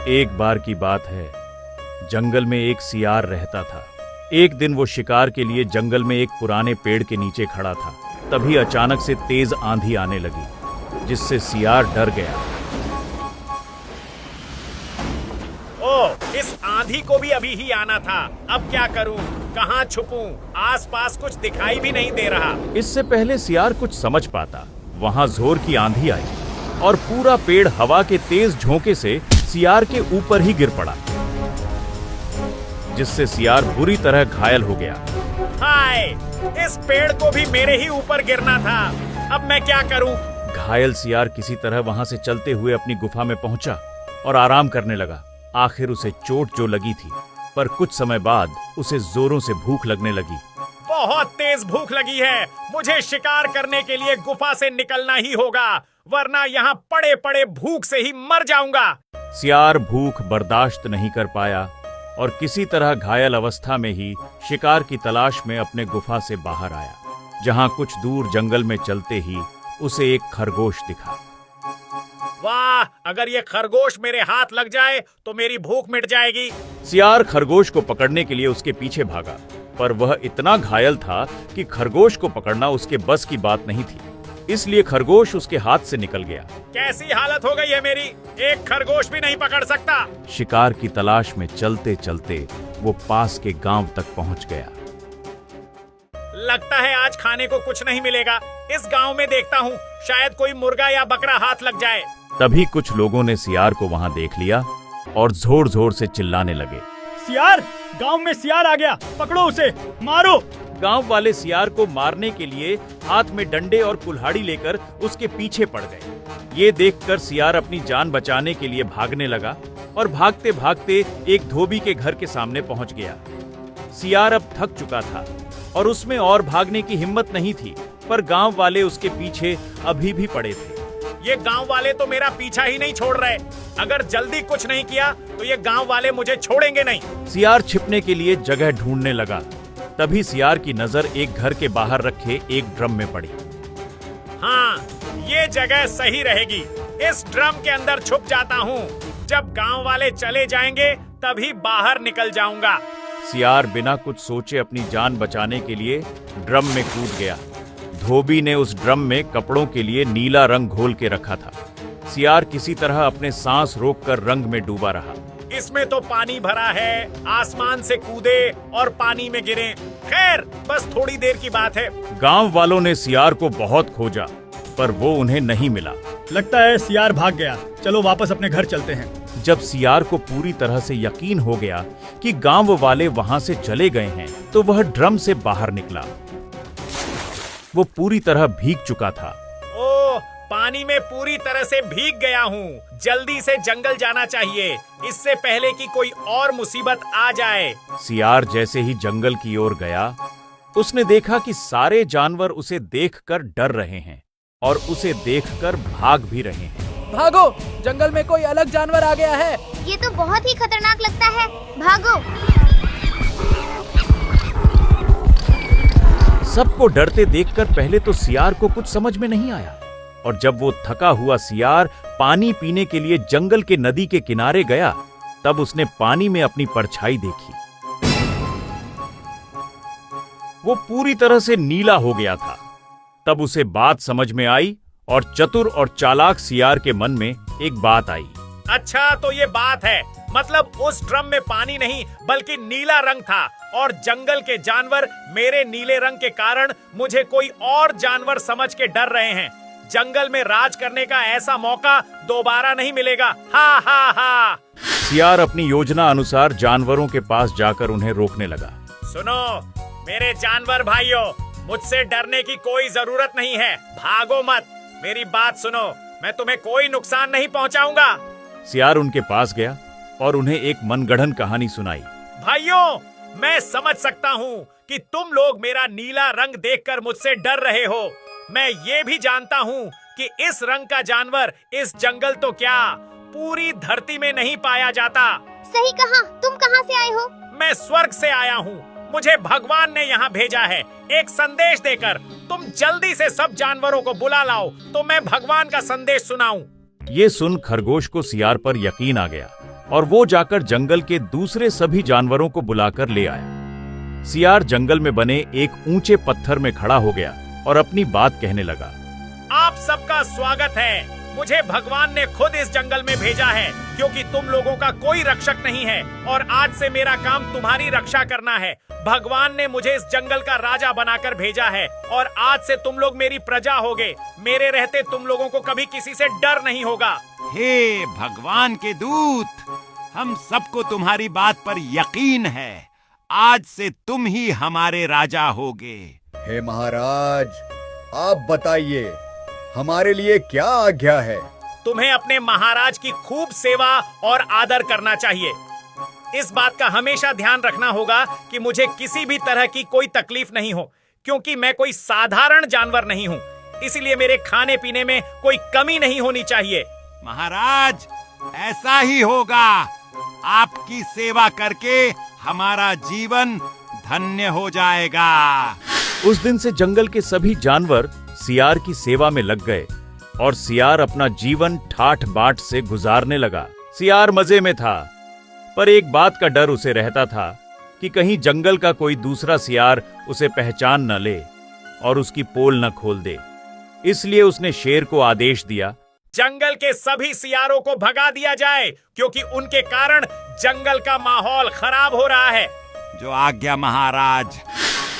एक बार की बात है, जंगल में एक सियार रहता था। एक दिन वो शिकार के लिए जंगल में एक पुराने पेड़ के नीचे खड़ा था। तभी अचानक से तेज आंधी आने लगी, जिससे सियार डर गया। ओह, इस आंधी को भी अभी ही आना था। अब क्या करूं? कहां छुपूं? आसपास कुछ दिखाई भी नहीं दे रहा। इससे पहले सियार कुछ समझ पाता, वहां जोर की आंधी आई और पूरा पेड़ हवा के तेज झोंके से सियार के ऊपर ही गिर पड़ा, जिससे सियार बुरी तरह घायल हो गया। हाय, इस पेड़ को भी मेरे ही ऊपर गिरना था। अब मैं क्या करूं? घायल सियार किसी तरह वहां से चलते हुए अपनी गुफा में पहुंचा और आराम करने लगा। आखिर उसे चोट जो लगी थी, पर कुछ समय बाद उसे जोरों से भूख लगने लगी। बहुत तेज भूख लगी है। मुझे शिकार करने के लिए गुफा से निकलना ही होगा, वरना यहाँ पड़े पड़े भूख से ही मर जाऊंगा। सियार भूख बर्दाश्त नहीं कर पाया और किसी तरह घायल अवस्था में ही शिकार की तलाश में अपने गुफा से बाहर आया, जहां कुछ दूर जंगल में चलते ही उसे एक खरगोश दिखा। वाह, अगर ये खरगोश मेरे हाथ लग जाए तो मेरी भूख मिट जाएगी। सियार खरगोश को पकड़ने के लिए उसके पीछे भागा, पर वह इतना घायल था कि खरगोश को पकड़ना उसके बस की बात नहीं थी। इसलिए खरगोश उसके हाथ से निकल गया। कैसी हालत हो गई है मेरी, एक खरगोश भी नहीं पकड़ सकता। शिकार की तलाश में चलते चलते वो पास के गांव तक पहुंच गया। लगता है आज खाने को कुछ नहीं मिलेगा। इस गांव में देखता हूँ, शायद कोई मुर्गा या बकरा हाथ लग जाए। तभी कुछ लोगों ने सियार को वहां देख लिया और जोर जोर से चिल्लाने लगे। सियार, गांव में सियार आ गया, पकड़ो उसे, मारो। गांव वाले सियार को मारने के लिए हाथ में डंडे और कुल्हाड़ी लेकर उसके पीछे पड़ गए। ये देखकर सियार अपनी जान बचाने के लिए भागने लगा और भागते भागते एक धोबी के घर के सामने पहुंच गया। सियार अब थक चुका था और उसमें और भागने की हिम्मत नहीं थी, पर गांव वाले उसके पीछे अभी भी पड़े थे। ये गांव वाले तो मेरा पीछा ही नहीं छोड़ रहे। अगर जल्दी कुछ नहीं किया तो ये गांव वाले मुझे छोड़ेंगे नहीं। सियार छिपने के लिए जगह ढूंढने लगा। तभी सियार की नजर एक घर के बाहर रखे एक ड्रम में पड़ी। हाँ, ये जगह सही रहेगी। इस ड्रम के अंदर छुप जाता हूँ। जब गांव वाले चले जाएंगे तभी बाहर निकल जाऊंगा। सियार बिना कुछ सोचे अपनी जान बचाने के लिए ड्रम में कूद गया। धोबी ने उस ड्रम में कपड़ों के लिए नीला रंग घोल के रखा था। सियार किसी तरह अपने सांस रोककर रंग में डूबा रहा। इसमें तो पानी भरा है, आसमान से कूदे और पानी में गिरे। खैर, बस थोड़ी देर की बात है। गांव वालों ने सियार को बहुत खोजा, पर वो उन्हें नहीं मिला। लगता है सियार भाग गया, चलो वापस अपने घर चलते हैं। जब सियार को पूरी तरह से यकीन हो गया कि गांव वाले वहां से चले गए हैं, तो वह ड्रम से बाहर निकला। वो पूरी तरह भीग चुका था। ओह, पानी में पूरी तरह से भीग गया हूँ। जल्दी से जंगल जाना चाहिए, इससे पहले कि कोई और मुसीबत आ जाए। सियार जैसे ही जंगल की ओर गया, उसने देखा कि सारे जानवर उसे देखकर डर रहे हैं और उसे देखकर भाग भी रहे हैं। भागो, जंगल में कोई अलग जानवर आ गया है। ये तो बहुत ही खतरनाक लगता है, भागो। सबको डरते देखकर पहले तो सियार को कुछ समझ में नहीं आया, और जब वो थका हुआ सियार पानी पीने के लिए जंगल के नदी के किनारे गया, तब उसने पानी में अपनी परछाई देखी। वो पूरी तरह से नीला हो गया था। तब उसे बात समझ में आई और चतुर और चालाक सियार के मन में एक बात आई। अच्छा, तो ये बात है। मतलब उस ड्रम में पानी नहीं बल्कि नीला रंग था, और जंगल के जानवर मेरे नीले रंग के कारण मुझे कोई और जानवर समझ के डर रहे हैं। जंगल में राज करने का ऐसा मौका दोबारा नहीं मिलेगा। हा हा हा। सियार अपनी योजना अनुसार जानवरों के पास जाकर उन्हें रोकने लगा। सुनो मेरे जानवर भाइयों, मुझसे डरने की कोई जरूरत नहीं है। भागो मत, मेरी बात सुनो, मैं तुम्हें कोई नुकसान नहीं पहुंचाऊंगा। सियार उनके पास गया और उन्हें एक मनगढ़ंत कहानी सुनाई। भाइयों, मैं समझ सकता हूँ कि तुम लोग मेरा नीला रंग देखकर मुझसे डर रहे हो। मैं ये भी जानता हूँ कि इस रंग का जानवर इस जंगल तो क्या पूरी धरती में नहीं पाया जाता। सही कहा, तुम कहाँ से आए हो? मैं स्वर्ग से आया हूँ। मुझे भगवान ने यहाँ भेजा है एक संदेश देकर। तुम जल्दी से सब जानवरों को बुला लाओ तो मैं भगवान का संदेश सुनाऊं। ये सुन खरगोश को सियार पर यकीन आ गया और वो जाकर जंगल के दूसरे सभी जानवरों को बुलाकर ले आया। सियार जंगल में बने एक ऊंचे पत्थर में खड़ा हो गया और अपनी बात कहने लगा। आप सबका स्वागत है। मुझे भगवान ने खुद इस जंगल में भेजा है क्योंकि तुम लोगों का कोई रक्षक नहीं है और आज से मेरा काम तुम्हारी रक्षा करना है। भगवान ने मुझे इस जंगल का राजा बनाकर भेजा है और आज से तुम लोग मेरी प्रजा होगे। मेरे रहते तुम लोगों को कभी किसी से डर नहीं होगा। हे भगवान के दूत, हम सबको तुम्हारी बात पर यकीन है। आज से तुम ही हमारे राजा होगे। हे महाराज, आप बताइए हमारे लिए क्या आज्ञा है? तुम्हें अपने महाराज की खूब सेवा और आदर करना चाहिए। इस बात का हमेशा ध्यान रखना होगा कि मुझे किसी भी तरह की कोई तकलीफ नहीं हो, क्योंकि मैं कोई साधारण जानवर नहीं हूँ। इसलिए मेरे खाने पीने में कोई कमी नहीं होनी चाहिए। महाराज, ऐसा ही होगा। आपकी सेवा करके हमारा जीवन धन्य हो जाएगा। उस दिन से जंगल के सभी जानवर सियार की सेवा में लग गए और सियार अपना जीवन ठाठ बाट से गुजारने लगा। सियार मजे में था, पर एक बात का डर उसे रहता था कि कहीं जंगल का कोई दूसरा सियार उसे पहचान न ले और उसकी पोल न खोल दे। इसलिए उसने शेर को आदेश दिया, जंगल के सभी सियारों को भगा दिया जाए क्योंकि उनके कारण जंगल का माहौल खराब हो रहा है। जो आज्ञा महाराज।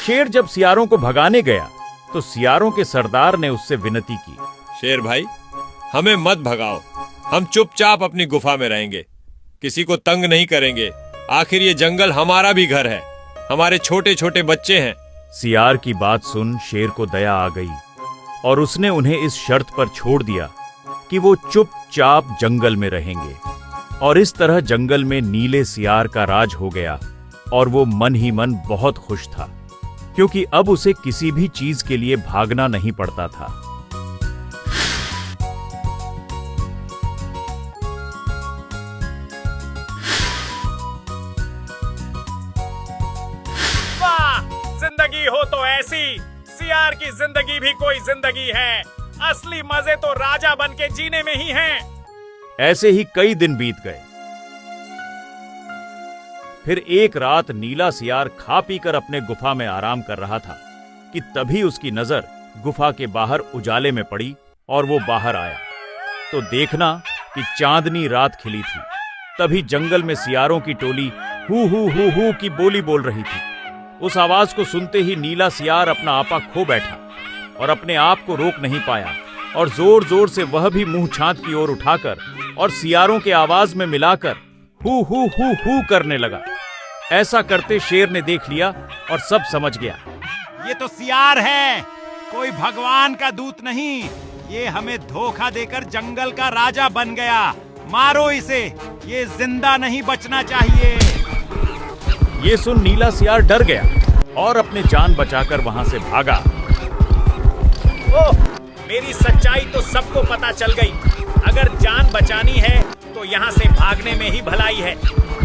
शेर जब सियारों को भगाने गया तो सियारों के सरदार ने उससे विनती की, शेर भाई, हमें मत भगाओ। हम चुपचाप अपनी गुफा में रहेंगे, किसी को तंग नहीं करेंगे। आखिर ये जंगल हमारा भी घर है, हमारे छोटे छोटे बच्चे हैं। सियार की बात सुन शेर को दया आ गई और उसने उन्हें इस शर्त पर छोड़ दिया कि वो चुपचाप जंगल में रहेंगे। और इस तरह जंगल में नीले सियार का राज हो गया और वो मन ही मन बहुत खुश था, क्योंकि अब उसे किसी भी चीज के लिए भागना नहीं पड़ता था। वाह, जिंदगी हो तो ऐसी। सियार की जिंदगी भी कोई जिंदगी है। असली मजे तो राजा बन के जीने में ही हैं। ऐसे ही कई दिन बीत गए। फिर एक रात नीला सियार खा पीकर अपने गुफा में आराम कर रहा था कि तभी उसकी नजर गुफा के बाहर उजाले में पड़ी और वो बाहर आया तो देखना कि चांदनी रात खिली थी। तभी जंगल में सियारों की टोली हू की बोली बोल रही थी। उस आवाज को सुनते ही नीला सियार अपना आपा खो बैठा और अपने आप को रोक नहीं पाया और जोर जोर से वह भी मुंह छात की ओर उठाकर और सियारों के आवाज में मिलाकर हू करने लगा। ऐसा करते शेर ने देख लिया और सब समझ गया, ये तो सियार है, कोई भगवान का दूत नहीं। ये हमें धोखा देकर जंगल का राजा बन गया। मारो इसे, ये जिंदा नहीं बचना चाहिए। ये सुन नीला सियार डर गया और अपने जान बचाकर वहां से भागा। ओह, मेरी सच्चाई तो सबको पता चल गई। अगर जान बचानी है तो यहाँ से भागने में ही भलाई है।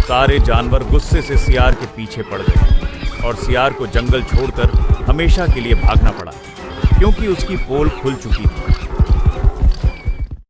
सारे जानवर गुस्से से सियार के पीछे पड़ गए और सियार को जंगल छोड़कर हमेशा के लिए भागना पड़ा, क्योंकि उसकी पोल खुल चुकी थी।